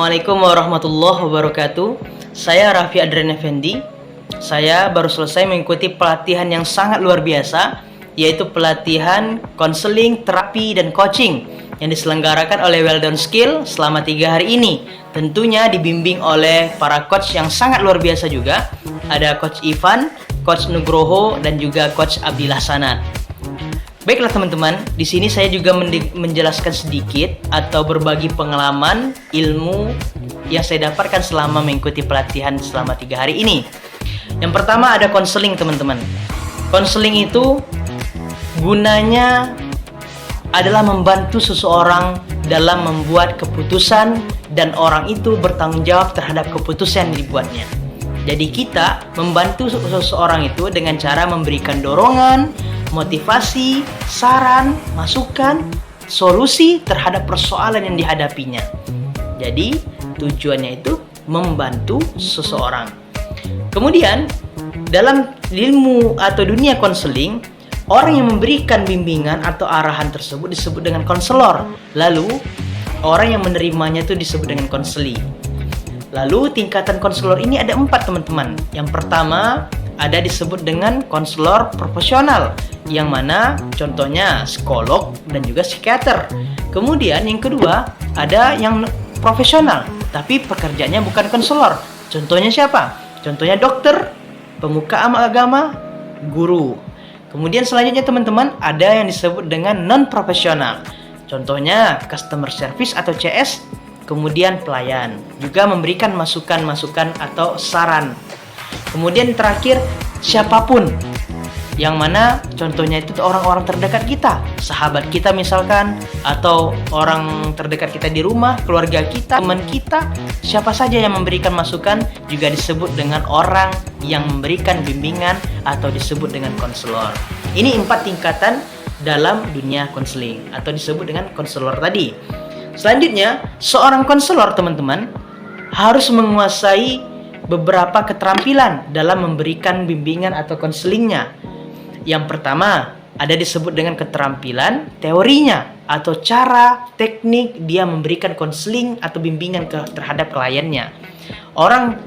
Assalamualaikum warahmatullahi wabarakatuh. Saya Raffi Adrian Effendi. Saya baru selesai mengikuti pelatihan yang sangat luar biasa, yaitu pelatihan konseling, terapi, dan coaching yang diselenggarakan oleh Well Done Skill selama 3 hari ini. Tentunya dibimbing oleh para coach yang sangat luar biasa juga. Ada Coach Ivan, Coach Nugroho, dan juga Coach Abdillah Sanad. Baiklah teman-teman, di sini saya juga menjelaskan sedikit atau berbagi pengalaman ilmu yang saya dapatkan selama mengikuti pelatihan selama 3 hari ini. Yang pertama ada konseling teman-teman. Konseling itu gunanya adalah membantu seseorang dalam membuat keputusan dan orang itu bertanggung jawab terhadap keputusan yang dibuatnya. Jadi kita membantu seseorang itu dengan cara memberikan dorongan, motivasi, saran, masukan, solusi terhadap persoalan yang dihadapinya. Jadi tujuannya itu membantu seseorang. Kemudian dalam ilmu atau dunia konseling, orang yang memberikan bimbingan atau arahan tersebut disebut dengan konselor. Lalu orang yang menerimanya itu disebut dengan konseli. Lalu tingkatan konselor ini ada 4 teman-teman. Yang pertama ada disebut dengan konselor profesional, yang mana contohnya psikolog dan juga psikiater. Kemudian yang kedua ada yang profesional, tapi pekerjaannya bukan konselor. Contohnya siapa? Contohnya dokter, pemuka agama, guru. Kemudian selanjutnya teman-teman ada yang disebut dengan non profesional. Contohnya customer service atau CS. Kemudian pelayan, juga memberikan masukan-masukan atau saran. Kemudian terakhir siapapun, yang mana contohnya itu orang-orang terdekat kita, sahabat kita misalkan, atau orang terdekat kita di rumah, keluarga kita, teman kita, siapa saja yang memberikan masukan juga disebut dengan orang yang memberikan bimbingan atau disebut dengan konselor. Ini 4 tingkatan dalam dunia konseling atau disebut dengan konselor tadi. Selanjutnya, seorang konselor teman-teman harus menguasai beberapa keterampilan dalam memberikan bimbingan atau konselingnya. Yang pertama, ada disebut dengan keterampilan teorinya atau cara teknik dia memberikan konseling atau bimbingan terhadap kliennya. Orang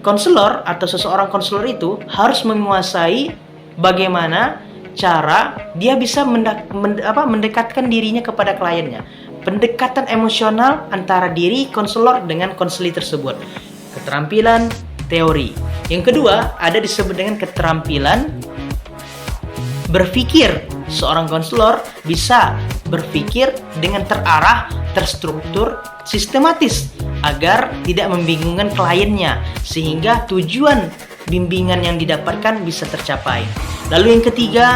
konselor atau seseorang konselor itu harus menguasai bagaimana cara dia bisa mendekatkan dirinya kepada kliennya. Pendekatan emosional antara diri konselor dengan konseli tersebut. Keterampilan teori. Yang kedua ada disebut dengan keterampilan berpikir. Seorang konselor bisa berpikir dengan terarah, terstruktur, sistematis agar tidak membingungkan kliennya sehingga tujuan bimbingan yang didapatkan bisa tercapai. Lalu yang ketiga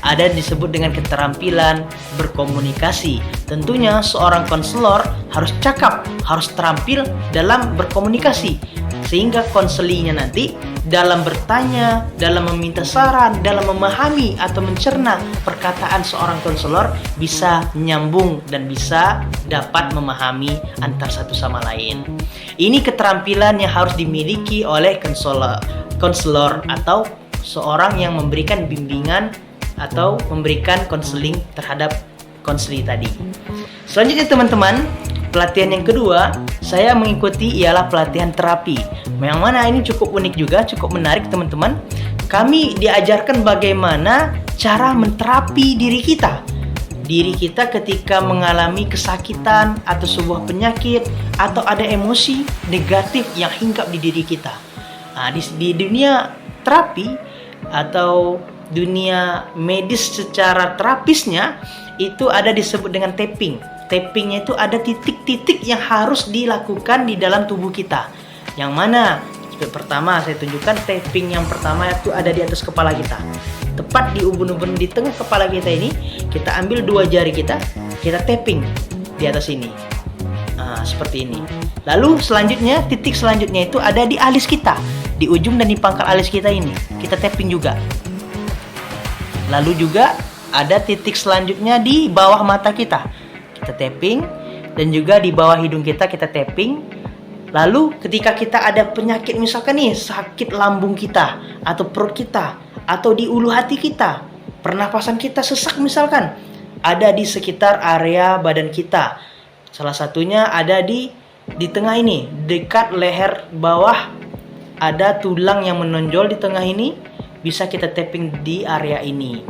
ada disebut dengan keterampilan berkomunikasi. Tentunya seorang konselor harus cakap, harus terampil dalam berkomunikasi sehingga konselinya nanti dalam bertanya, dalam meminta saran, dalam memahami atau mencerna perkataan seorang konselor bisa nyambung dan bisa dapat memahami antar satu sama lain. Ini keterampilan yang harus dimiliki oleh konselor atau seorang yang memberikan bimbingan atau memberikan konseling terhadap konseli tadi. Selanjutnya teman-teman, pelatihan yang kedua saya mengikuti ialah pelatihan terapi. Yang mana ini cukup unik juga, cukup menarik teman-teman. Kami diajarkan bagaimana cara menterapi diri kita. Diri kita ketika mengalami kesakitan atau sebuah penyakit atau ada emosi negatif yang hinggap di diri kita. Nah, di dunia terapi atau dunia medis secara terapisnya itu ada disebut dengan tapping. Tappingnya itu ada titik-titik yang harus dilakukan di dalam tubuh kita. Yang mana pertama saya tunjukkan tapping yang pertama itu ada di atas kepala kita. Tepat di ubun-ubun di tengah kepala kita ini, kita ambil 2 jari kita tapping di atas ini. Nah, seperti ini. Lalu selanjutnya titik selanjutnya itu ada di alis kita, di ujung dan di pangkal alis kita ini. Kita tapping juga. Lalu juga ada titik selanjutnya di bawah mata kita tapping, dan juga di bawah hidung kita tapping. Lalu ketika kita ada penyakit misalkan nih sakit lambung kita atau perut kita atau di ulu hati kita, pernapasan kita sesak misalkan, ada di sekitar area badan kita. Salah satunya ada di di tengah ini, dekat leher bawah ada tulang yang menonjol di tengah ini, bisa kita tapping di area ini.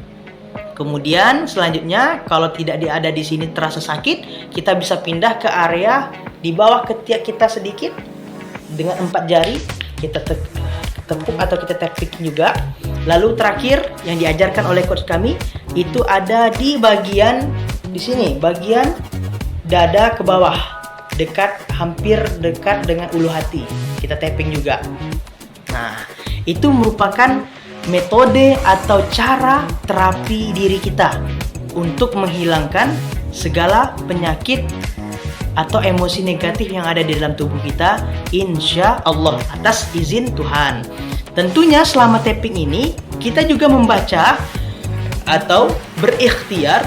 Kemudian selanjutnya, kalau tidak ada di sini terasa sakit, kita bisa pindah ke area di bawah ketiak kita sedikit dengan 4 jari, kita tepuk atau kita tapping juga. Lalu terakhir yang diajarkan oleh coach kami itu ada di bagian di sini, bagian dada ke bawah, hampir dekat dengan ulu hati. Kita tapping juga. Nah, itu merupakan metode atau cara terapi diri kita untuk menghilangkan segala penyakit atau emosi negatif yang ada di dalam tubuh kita, insya Allah atas izin Tuhan. Tentunya selama tapping ini kita juga membaca atau berikhtiar,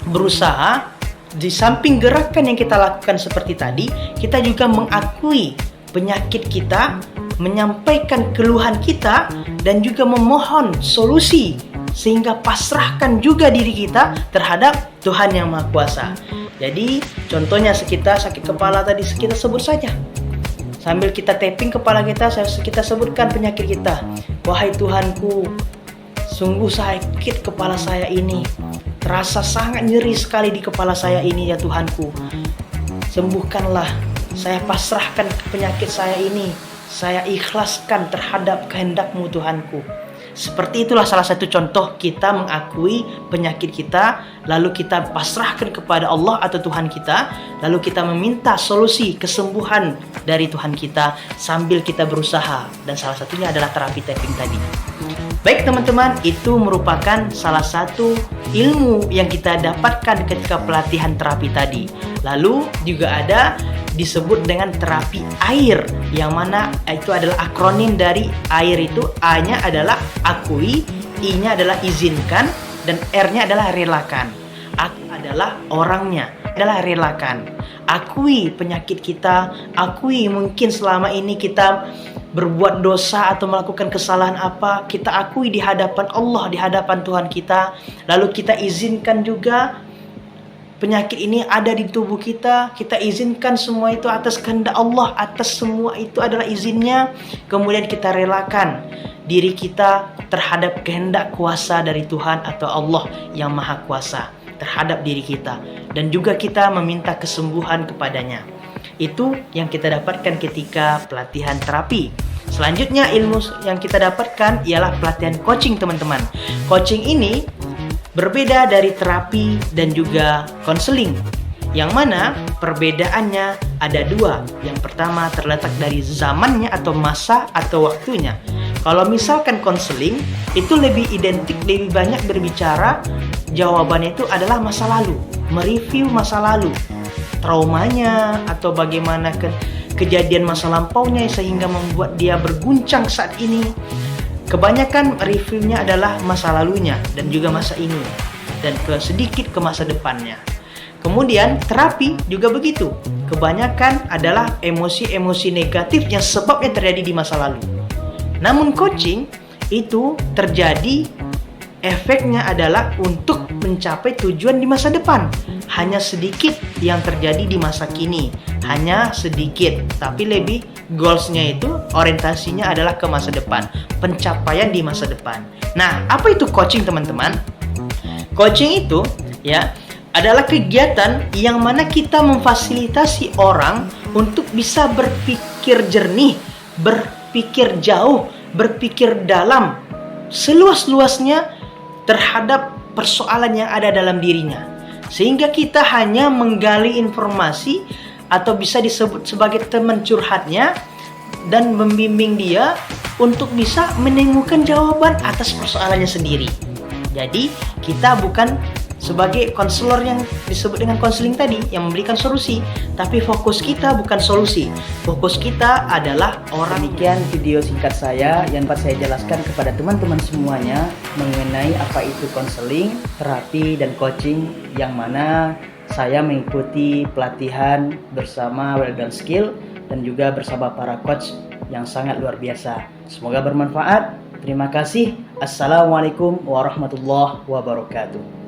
berusaha di samping gerakan yang kita lakukan seperti tadi, kita juga mengakui penyakit kita, menyampaikan keluhan kita, dan juga memohon solusi, sehingga pasrahkan juga diri kita terhadap Tuhan yang Maha Kuasa. Jadi contohnya kita sakit kepala tadi, kita sebut saja sambil kita tapping kepala kita sebutkan penyakit kita. Wahai Tuhanku, sungguh sakit kepala saya ini, terasa sangat nyeri sekali di kepala saya ini ya Tuhanku. Sembuhkanlah, saya pasrahkan penyakit saya ini, saya ikhlaskan terhadap kehendak-Mu Tuhanku. Seperti itulah salah satu contoh kita mengakui penyakit kita, lalu kita pasrahkan kepada Allah atau Tuhan kita, lalu kita meminta solusi kesembuhan dari Tuhan kita sambil kita berusaha, dan salah satunya adalah terapi tapping tadi. Baik teman-teman, itu merupakan salah satu ilmu yang kita dapatkan ketika pelatihan terapi tadi. Lalu juga ada disebut dengan terapi air, yang mana itu adalah akronim dari air. Itu A-nya adalah akui, I-nya adalah izinkan, dan R-nya adalah relakan. Aku adalah orangnya, adalah relakan. Akui penyakit kita, akui mungkin selama ini kita berbuat dosa atau melakukan kesalahan apa, kita akui di hadapan Allah, di hadapan Tuhan kita. Lalu kita izinkan juga penyakit ini ada di tubuh kita, kita izinkan semua itu atas kehendak Allah, atas semua itu adalah izinnya. Kemudian kita relakan diri kita terhadap kehendak kuasa dari Tuhan atau Allah yang Maha Kuasa terhadap diri kita, dan juga kita meminta kesembuhan kepadanya. Itu yang kita dapatkan ketika pelatihan terapi. Selanjutnya ilmu yang kita dapatkan ialah pelatihan coaching teman-teman. Coaching ini berbeda dari terapi dan juga konseling, yang mana perbedaannya ada dua. Yang pertama terletak dari zamannya atau masa atau waktunya. Kalau misalkan konseling itu lebih identik, lebih banyak berbicara, jawabannya itu adalah masa lalu, mereview masa lalu, traumanya atau bagaimana kejadian masa lampaunya sehingga membuat dia berguncang saat ini. Kebanyakan reviewnya adalah masa lalunya dan juga masa ini, dan sedikit ke masa depannya. Kemudian terapi juga begitu, kebanyakan adalah emosi-emosi negatif yang sebabnya terjadi di masa lalu. Namun coaching itu terjadi, efeknya adalah untuk mencapai tujuan di masa depan. Hanya sedikit yang terjadi di masa kini, hanya sedikit, tapi lebih goalsnya itu, orientasinya adalah ke masa depan, pencapaian di masa depan. Nah, apa itu coaching teman-teman? Coaching itu ya adalah kegiatan yang mana kita memfasilitasi orang untuk bisa berpikir jernih, berpikir jauh, berpikir dalam, seluas-luasnya terhadap persoalan yang ada dalam dirinya. Sehingga kita hanya menggali informasi atau bisa disebut sebagai teman curhatnya dan membimbing dia untuk bisa menemukan jawaban atas persoalannya sendiri. Jadi kita bukan sebagai konselor yang disebut dengan konseling tadi yang memberikan solusi, tapi fokus kita bukan solusi, fokus kita adalah orang. Demikian video singkat saya yang dapat saya jelaskan kepada teman-teman semuanya mengenai apa itu konseling, terapi, dan coaching, yang mana saya mengikuti pelatihan bersama Well Done Skill dan juga bersama para coach yang sangat luar biasa. Semoga bermanfaat. Terima kasih. Assalamualaikum warahmatullahi wabarakatuh.